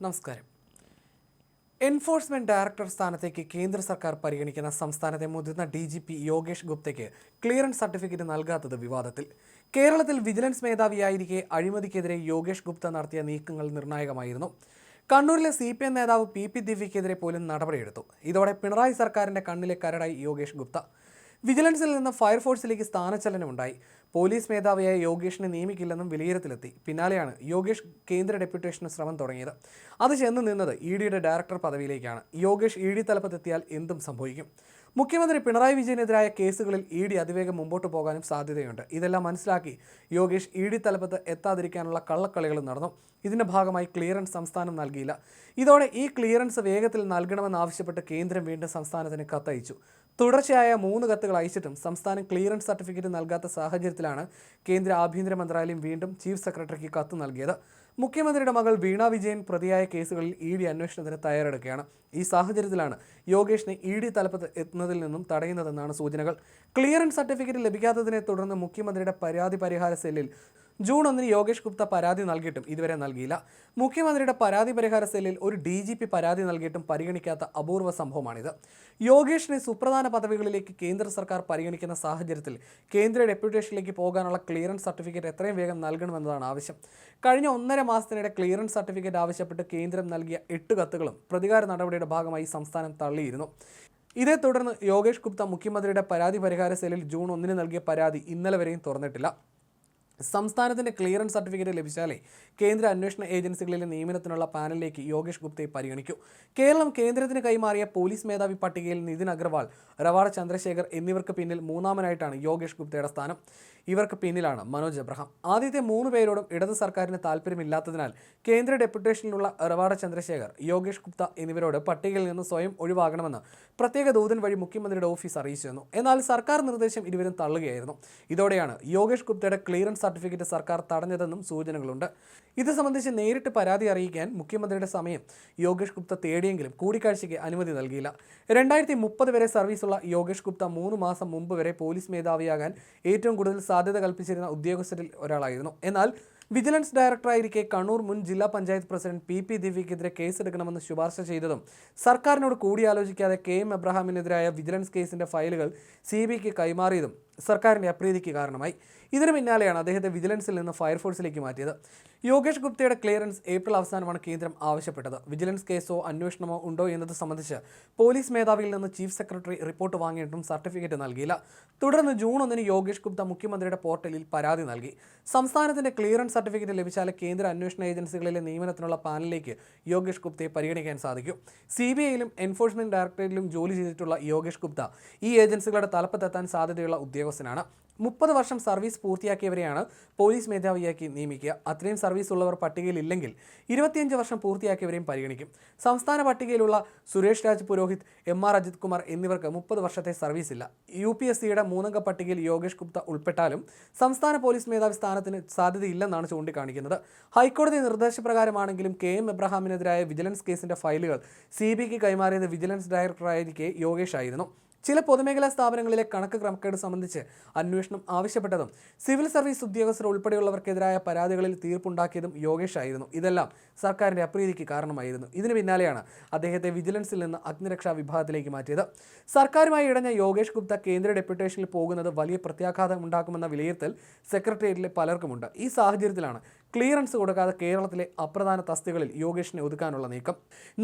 നമസ്കാരം. Enforcement director സ്ഥാനത്തേക്ക് കേന്ദ്ര സർക്കാർ പരിഗണിക്കുന്ന സംസ്ഥാനത്തെ മുതിർന്ന DGP യോഗേഷ് ഗുപ്തയ്ക്ക് ക്ലിയറൻസ് സർട്ടിഫിക്കറ്റ് നൽകാത്തത് വിവാദത്തിൽ. കേരളത്തിൽ വിജിലൻസ് മേധാവിയായിരിക്കെ അഴിമതിക്കെതിരെ യോഗേഷ് ഗുപ്ത നടത്തിയ നീക്കങ്ങൾ നിർണായകമായിരുന്നു. കണ്ണൂരിലെ CPM നേതാവ് PP ദിവ്യക്കെതിരെ പോലും നടപടിയെടുത്തു. ഇതോടെ പിണറായി സർക്കാരിന്റെ കണ്ണിലെ കരടായി യോഗേഷ് ഗുപ്ത. വിജിലൻസിൽ നിന്ന് ഫയർഫോഴ്സിലേക്ക് സ്ഥാനചലനമുണ്ടായി. പോലീസ് മേധാവിയായ യോഗേഷിനെ നിയമിക്കില്ലെന്നും വിലയിരുത്തലെത്തി. പിന്നാലെയാണ് യോഗേഷ് കേന്ദ്ര ഡെപ്യൂട്ടേഷന് ശ്രമം തുടങ്ങിയത്. അത് ചെന്ന് നിന്നത് EDയുടെ ഡയറക്ടർ പദവിയിലേക്കാണ്. യോഗേഷ് ED തലപ്പത്തെത്തിയാൽ എന്തും സംഭവിക്കും. മുഖ്യമന്ത്രി പിണറായി വിജയനെതിരായ കേസുകളിൽ ED അതിവേഗം മുമ്പോട്ട് പോകാനും സാധ്യതയുണ്ട്. ഇതെല്ലാം മനസ്സിലാക്കി യോഗേഷ് ED തലപ്പത്ത് എത്താതിരിക്കാനുള്ള കള്ളക്കളികൾ നടന്നു. ഇതിന്റെ ഭാഗമായി ക്ലിയറൻസ് സംസ്ഥാനം നൽകിയില്ല. ഇതോടെ ഈ ക്ലിയറൻസ് വേഗത്തിൽ നൽകണമെന്നാവശ്യപ്പെട്ട് കേന്ദ്രം വീണ്ടും സംസ്ഥാനത്തിന് കത്തയച്ചു. തുടർച്ചയായ 3 കത്തുകൾ അയച്ചിട്ടും സംസ്ഥാനം ക്ലിയറൻസ് സർട്ടിഫിക്കറ്റ് നൽകാത്ത സാഹചര്യത്തിലാണ് കേന്ദ്ര ആഭ്യന്തര മന്ത്രാലയം വീണ്ടും ചീഫ് സെക്രട്ടറിക്ക് കത്ത് നൽകിയത്. മുഖ്യമന്ത്രിയുടെ മകൾ വീണ വിജയൻ പ്രതിയായ കേസുകളിൽ ED അന്വേഷണത്തിന് തയ്യാറെടുക്കുകയാണ്. ഈ സാഹചര്യത്തിലാണ് യോഗേഷിനെ ED തലപ്പത്ത് എത്തുന്നതിൽ നിന്നും തടയുന്നതെന്നാണ് സൂചനകൾ. ക്ലിയറൻസ് സർട്ടിഫിക്കറ്റ് ലഭിക്കാത്തതിനെ തുടർന്ന് മുഖ്യമന്ത്രിയുടെ പരാതി പരിഹാര സെല്ലിൽ ജൂൺ 1 യോഗേഷ് ഗുപ്ത പരാതി നൽകിയിട്ടും ഇതുവരെ നൽകിയില്ല. മുഖ്യമന്ത്രിയുടെ പരാതി പരിഹാര സെല്ലിൽ ഒരു DGP പരാതി നൽകിയിട്ടും പരിഗണിക്കാത്ത അപൂർവ സംഭവമാണിത്. യോഗേഷിനെ സുപ്രധാന പദവികളിലേക്ക് കേന്ദ്ര സർക്കാർ പരിഗണിക്കുന്ന സാഹചര്യത്തിൽ കേന്ദ്ര ഡെപ്യൂട്ടേഷനിലേക്ക് പോകാനുള്ള ക്ലിയറൻസ് സർട്ടിഫിക്കറ്റ് എത്രയും വേഗം നൽകണമെന്നതാണ് ആവശ്യം. കഴിഞ്ഞ 1.5 മാസത്തിനിടെ ക്ലിയറൻസ് സർട്ടിഫിക്കറ്റ് ആവശ്യപ്പെട്ട് കേന്ദ്രം നൽകിയ 8 കത്തുകളും പ്രതികാര നടപടിയുടെ ഭാഗമായി സംസ്ഥാനം തള്ളിയിരുന്നു. ഇതേ തുടർന്ന് യോഗേഷ് ഗുപ്ത മുഖ്യമന്ത്രിയുടെ പരാതി പരിഹാര സെല്ലിൽ ജൂൺ 1 നൽകിയ പരാതി ഇന്നലെ വരെയും തുറന്നിട്ടില്ല. സംസ്ഥാനത്തിന്റെ ക്ലിയറൻസ് സർട്ടിഫിക്കറ്റ് ലഭിച്ചാലേ കേന്ദ്ര അന്വേഷണ ഏജൻസികളിലെ നിയമനത്തിനുള്ള പാനലിലേക്ക് യോഗേഷ് ഗുപ്തയെ പരിഗണിക്കൂ. കേരളം കേന്ദ്രത്തിന് കൈമാറിയ പോലീസ് മേധാവി പട്ടികയിൽ നിതിൻ അഗർവാൾ, റവാഡ ചന്ദ്രശേഖർ എന്നിവർക്ക് പിന്നിൽ മൂന്നാമനായിട്ടാണ് യോഗേഷ് ഗുപ്തയുടെ സ്ഥാനം. ഇവർക്ക് പിന്നിലാണ് മനോജ് എബ്രഹാം. ആദ്യത്തെ 3 പേരോടും ഇടത് സർക്കാരിന് താല്പര്യമില്ലാത്തതിനാൽ കേന്ദ്ര ഡെപ്യൂട്ടേഷനിലുള്ള റവാഡ ചന്ദ്രശേഖർ, യോഗേഷ് ഗുപ്ത എന്നിവരോട് പട്ടികയിൽ നിന്ന് സ്വയം ഒഴിവാകണമെന്ന് പ്രത്യേക ദൂതൻ വഴി മുഖ്യമന്ത്രിയുടെ ഓഫീസ് അറിയിച്ചിരുന്നു. എന്നാൽ സർക്കാർ നിർദ്ദേശം ഇരുവരും തള്ളുകയായിരുന്നു. ഇതോടെയാണ് യോഗേഷ് ഗുപ്തയുടെ ക്ലിയറൻസ് സർട്ടിഫിക്കറ്റ് സർക്കാർ തടഞ്ഞതെന്നും സൂചനകളുണ്ട്. ഇത് സംബന്ധിച്ച് നേരിട്ട് പരാതി അറിയിക്കാൻ മുഖ്യമന്ത്രിയുടെ സമയം യോഗേഷ് ഗുപ്ത തേടിയെങ്കിലും കൂടിക്കാഴ്ചയ്ക്ക് അനുമതി നൽകിയില്ല. 2030 വരെ സർവീസുള്ള യോഗേഷ് ഗുപ്ത 3 മാസം മുമ്പ് വരെ പോലീസ് മേധാവിയാകാൻ ഏറ്റവും കൂടുതൽ സാധ്യത കൽപ്പിച്ചിരുന്ന ഉദ്യോഗസ്ഥരിൽ ഒരാളായിരുന്നു. എന്നാൽ വിജിലൻസ് ഡയറക്ടറായിരിക്കെ കണ്ണൂർ മുൻ ജില്ലാ പഞ്ചായത്ത് പ്രസിഡന്റ് PP ദിവ്യക്കെതിരെ കേസെടുക്കണമെന്ന് ശുപാർശ ചെയ്തതും സർക്കാരിനോട് കൂടിയാലോചിക്കാതെ KM എബ്രഹാമിനെതിരായ വിജിലൻസ് കേസിന്റെ ഫയലുകൾ CBIക്ക് കൈമാറിയതും സർക്കാരിന്റെ അപ്രീതിക്ക് കാരണമായി. ഇതിന് പിന്നാലെയാണ് അദ്ദേഹത്തെ വിജിലൻസിൽ നിന്ന് ഫയർഫോഴ്സിലേക്ക് മാറ്റിയത്. യോഗേഷ് ഗുപ്തയുടെ ക്ലിയറൻസ് ഏപ്രിൽ അവസാനമാണ് കേന്ദ്രം ആവശ്യപ്പെട്ടത്. വിജിലൻസ് കേസോ അന്വേഷണമോ ഉണ്ടോ എന്നത് സംബന്ധിച്ച് പോലീസ് മേധാവിയിൽ നിന്ന് ചീഫ് സെക്രട്ടറി റിപ്പോർട്ട് വാങ്ങിയിട്ടും സർട്ടിഫിക്കറ്റ് നൽകിയില്ല. തുടർന്ന് ജൂൺ 1 യോഗേഷ് ഗുപ്ത മുഖ്യമന്ത്രിയുടെ പോർട്ടലിൽ പരാതി നൽകി. സംസ്ഥാനത്തിന്റെ ക്ലിയറൻസ് സർട്ടിഫിക്കറ്റ് ലഭിച്ചാൽ കേന്ദ്ര അന്വേഷണ ഏജൻസികളിലെ നിയമനത്തിനുള്ള പാനലിലേക്ക് യോഗേഷ് ഗുപ്തയെ പരിഗണിക്കാൻ സാധിക്കും. CBIയിലും എൻഫോഴ്സ്മെന്റ് ഡയറക്ടറേറ്റിലും ജോലി ചെയ്തിട്ടുള്ള യോഗേഷ് ഗുപ്ത ഈ ഏജൻസികളുടെ തലപ്പത്തെത്താൻ സാധ്യതയുള്ള ഉദ്യോഗസ്ഥനാണ്. 30 വർഷം സർവീസ് പൂർത്തിയാക്കിയവരെയാണ് പോലീസ് മേധാവിയാക്കി നിയമിക്കുക. അത്രയും സർവീസ് ഉള്ളവർ പട്ടികയിൽ ഇല്ലെങ്കിൽ 25 വർഷം പൂർത്തിയാക്കിയവരെയും പരിഗണിക്കും. സംസ്ഥാന പട്ടികയിലുള്ള സുരേഷ് രാജ് പുരോഹിത്, MR അജിത് കുമാർ എന്നിവർക്ക് 30 വർഷത്തെ സർവീസ് ഇല്ല. UPSCയുടെ 3-അംഗ പട്ടികയിൽ യോഗേഷ് ഗുപ്ത ഉൾപ്പെട്ടാലും സംസ്ഥാന പോലീസ് മേധാവി സ്ഥാനത്തിന് സാധ്യതയില്ലെന്നാണ് ചൂണ്ടിക്കാണിക്കുന്നത്. ഹൈക്കോടതി നിർദ്ദേശപ്രകാരമാണെങ്കിലും KM എബ്രഹാമിനെതിരായ വിജിലൻസ് കേസിന്റെ ഫയലുകൾ CBIക്ക് കൈമാറിയത് വിജിലൻസ് ഡയറക്ടറായിരിക്കെ യോഗേഷ് ആയിരുന്നു. ചില പൊതുമേഖലാ സ്ഥാപനങ്ങളിലെ കണക്ക് ക്രമക്കേട് സംബന്ധിച്ച് അന്വേഷണം ആവശ്യപ്പെട്ടതും സിവിൽ സർവീസ് ഉദ്യോഗസ്ഥർ ഉൾപ്പെടെയുള്ളവർക്കെതിരായ പരാതികളിൽ തീർപ്പുണ്ടാക്കിയതും യോഗേഷ് ആയിരുന്നു. ഇതെല്ലാം സർക്കാരിന്റെ അപ്രീതിക്ക് കാരണമായിരുന്നു. ഇതിന് പിന്നാലെയാണ് അദ്ദേഹത്തെ വിജിലൻസിൽ നിന്ന് അഗ്നിരക്ഷാ വിഭാഗത്തിലേക്ക് മാറ്റിയത്. സർക്കാരുമായി ഇടഞ്ഞ യോഗേഷ് ഗുപ്ത കേന്ദ്ര ഡെപ്യൂട്ടേഷനിൽ പോകുന്നത് വലിയ പ്രത്യാഘാതം ഉണ്ടാക്കുമെന്ന വിലയിരുത്തൽ സെക്രട്ടേറിയറ്റിലെ പലർക്കുമുണ്ട്. ഈ സാഹചര്യത്തിലാണ് ക്ലിയറൻസ് കൊടുക്കാതെ കേരളത്തിലെ അപ്രധാന തസ്തികകളിൽ യോഗേഷിനെ ഒതുക്കാനുള്ള നീക്കം.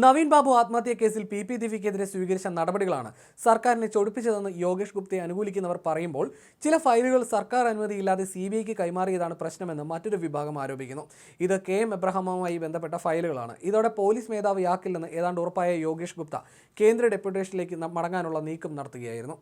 നവീൻ ബാബു ആത്മഹത്യാ കേസിൽ PP ദിവ്യക്കെതിരെ സ്വീകരിച്ച നടപടികളാണ് സർക്കാരിനെ ചൊടിപ്പിച്ചതെന്ന് യോഗേഷ് ഗുപ്തയെ അനുകൂലിക്കുന്നവർ പറയുമ്പോൾ ചില ഫയലുകൾ സർക്കാർ അനുമതിയില്ലാതെ CBIക്ക് കൈമാറിയതാണ് പ്രശ്നമെന്ന് മറ്റൊരു വിഭാഗം ആരോപിക്കുന്നു. ഇത് KM എബ്രഹാമുമായി ബന്ധപ്പെട്ട ഫയലുകളാണ്. ഇതോടെ പോലീസ് മേധാവിയാക്കില്ലെന്ന് ഏതാണ്ട് ഉറപ്പായ യോഗേഷ് ഗുപ്ത കേന്ദ്ര ഡെപ്യൂട്ടേഷനിലേക്ക് മടങ്ങാനുള്ള നീക്കം നടത്തുകയായിരുന്നു.